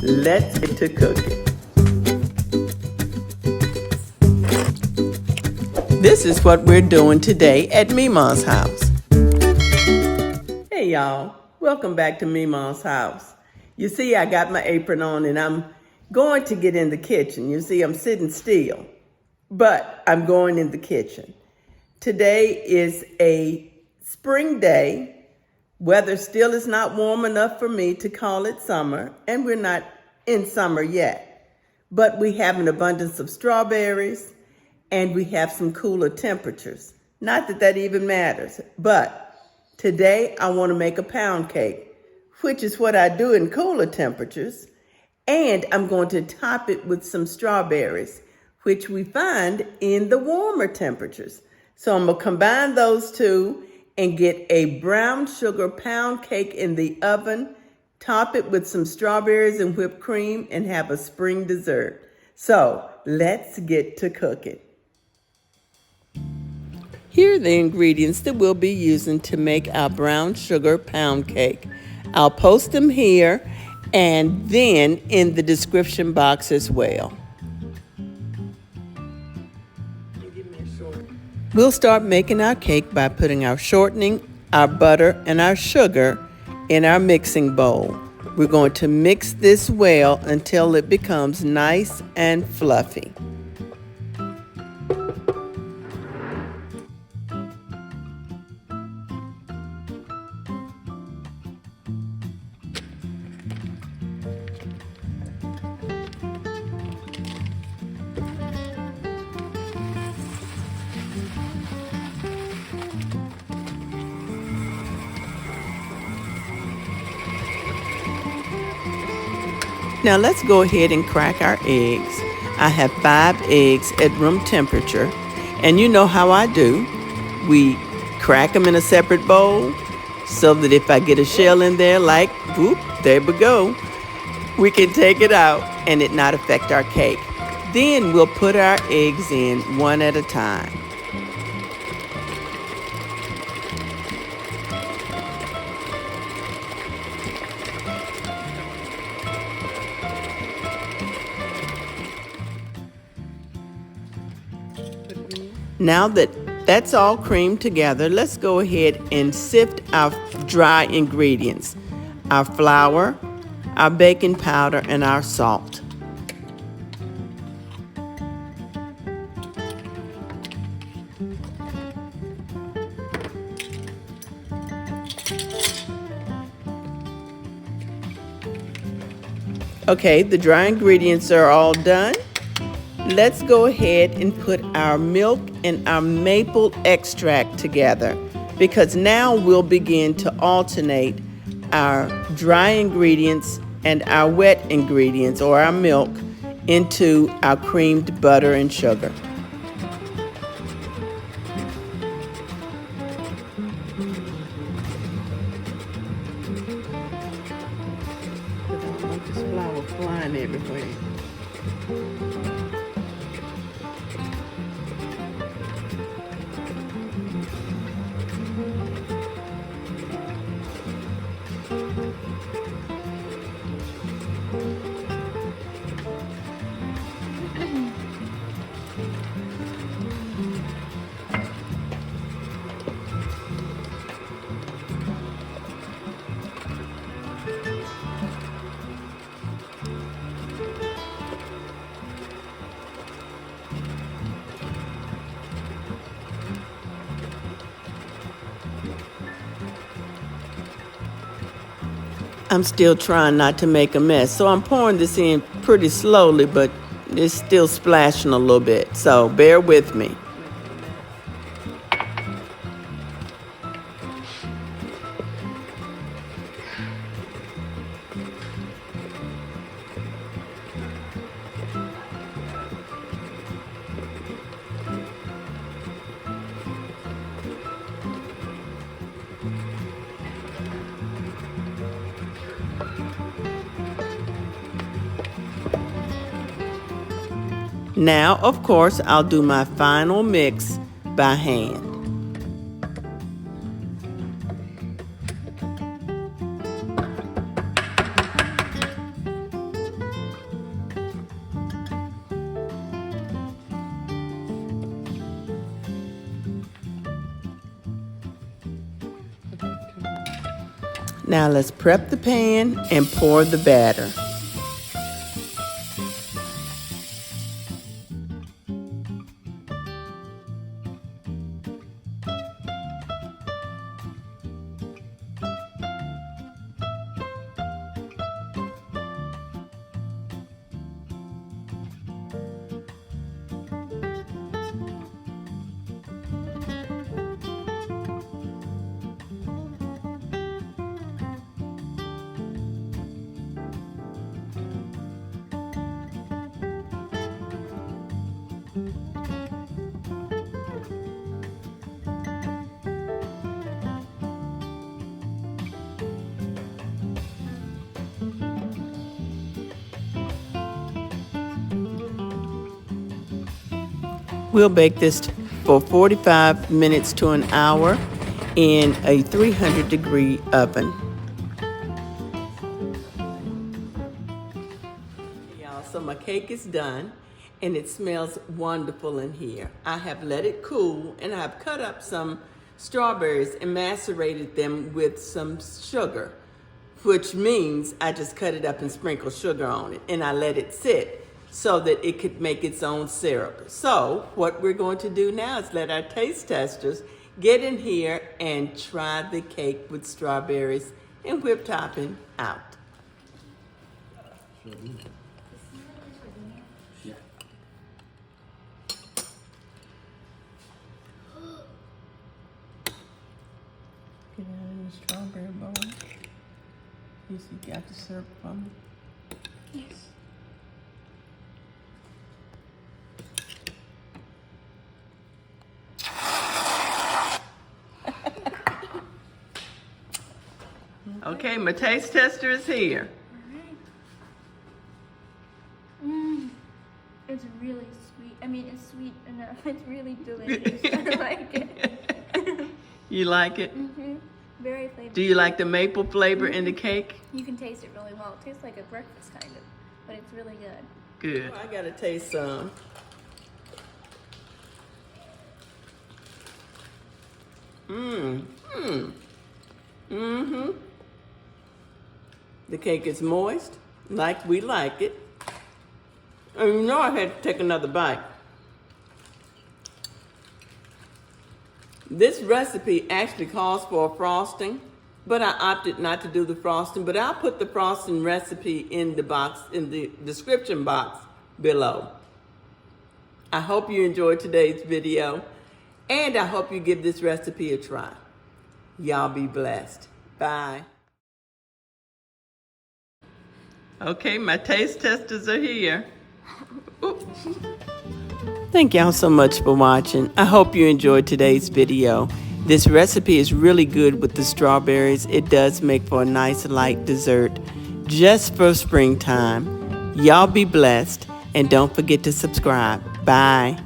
let's get to cooking. This is what we're doing today at Memaw's house. Hey y'all, welcome back to Memaw's house. You see, I got my apron on and I'm going to get in the kitchen. You see, I'm sitting still, but I'm going in the kitchen. Today is a spring day. Weather still is not warm enough for me to call it summer, and we're not in summer yet. But we have an abundance of strawberries, and we have some cooler temperatures. Not that that even matters, but today I want to make a pound cake, which is what I do in cooler temperatures, and I'm going to top it with some strawberries, which we find in the warmer temperatures. So I'm going to combine those two and get a brown sugar pound cake in the oven, top it with some strawberries and whipped cream, and have a spring dessert. So let's get to cooking. Here are the ingredients that we'll be using to make our brown sugar pound cake. I'll post them here and then in the description box as well. We'll start making our cake by putting our shortening, our butter, and our sugar in our mixing bowl. We're going to mix this well until it becomes nice and fluffy. Now let's go ahead and crack our eggs. I have 5 eggs at room temperature, and you know how I do. We crack them in a separate bowl so that if I get a shell in there, like, whoop, there we go, we can take it out and it not affect our cake. Then we'll put our eggs in one at a time. Now that that's all creamed together, let's go ahead and sift our dry ingredients, our flour, our baking powder, and our salt. Okay, the dry ingredients are all done. Let's go ahead and put our milk and our maple extract together, because now we'll begin to alternate our dry ingredients and our wet ingredients, or our milk, into our creamed butter and sugar. I don't want this flour flying everywhere. I'm still trying not to make a mess, so I'm pouring this in pretty slowly, but it's still splashing a little bit, so bear with me. Now, of course, I'll do my final mix by hand. Now let's prep the pan and pour the batter. We'll bake this for 45 minutes to an hour in a 300-degree oven. Y'all, so my cake is done and it smells wonderful in here. I have let it cool and I've cut up some strawberries and macerated them with some sugar, which means I just cut it up and sprinkle sugar on it and I let it sit so that it could make its own syrup. So what we're going to do now is let our taste testers get in here and try the cake with strawberries and whipped topping out. Yeah. Get it out in the strawberry bowl. You got the syrup from it? Yes. Okay, my taste tester is here. It's really sweet. I mean, it's sweet enough. It's really delicious. I like it. You like it? Mm-hmm. Very flavorful. Do you like the maple flavor in the cake? You can taste it really well. It tastes like a breakfast kind of, but it's really good. Good. I gotta taste some. The cake is moist, like we like it. And you know I had to take another bite. This recipe actually calls for a frosting, but I opted not to do the frosting, but I'll put the frosting recipe in the box, in the description box below. I hope you enjoyed today's video, and I hope you give this recipe a try. Y'all be blessed. Bye. Okay, my taste testers are here. Thank y'all so much for watching. I hope you enjoyed today's video. This recipe is really good with the strawberries. It does make for a nice light dessert just for springtime. Y'all be blessed and don't forget to subscribe. Bye.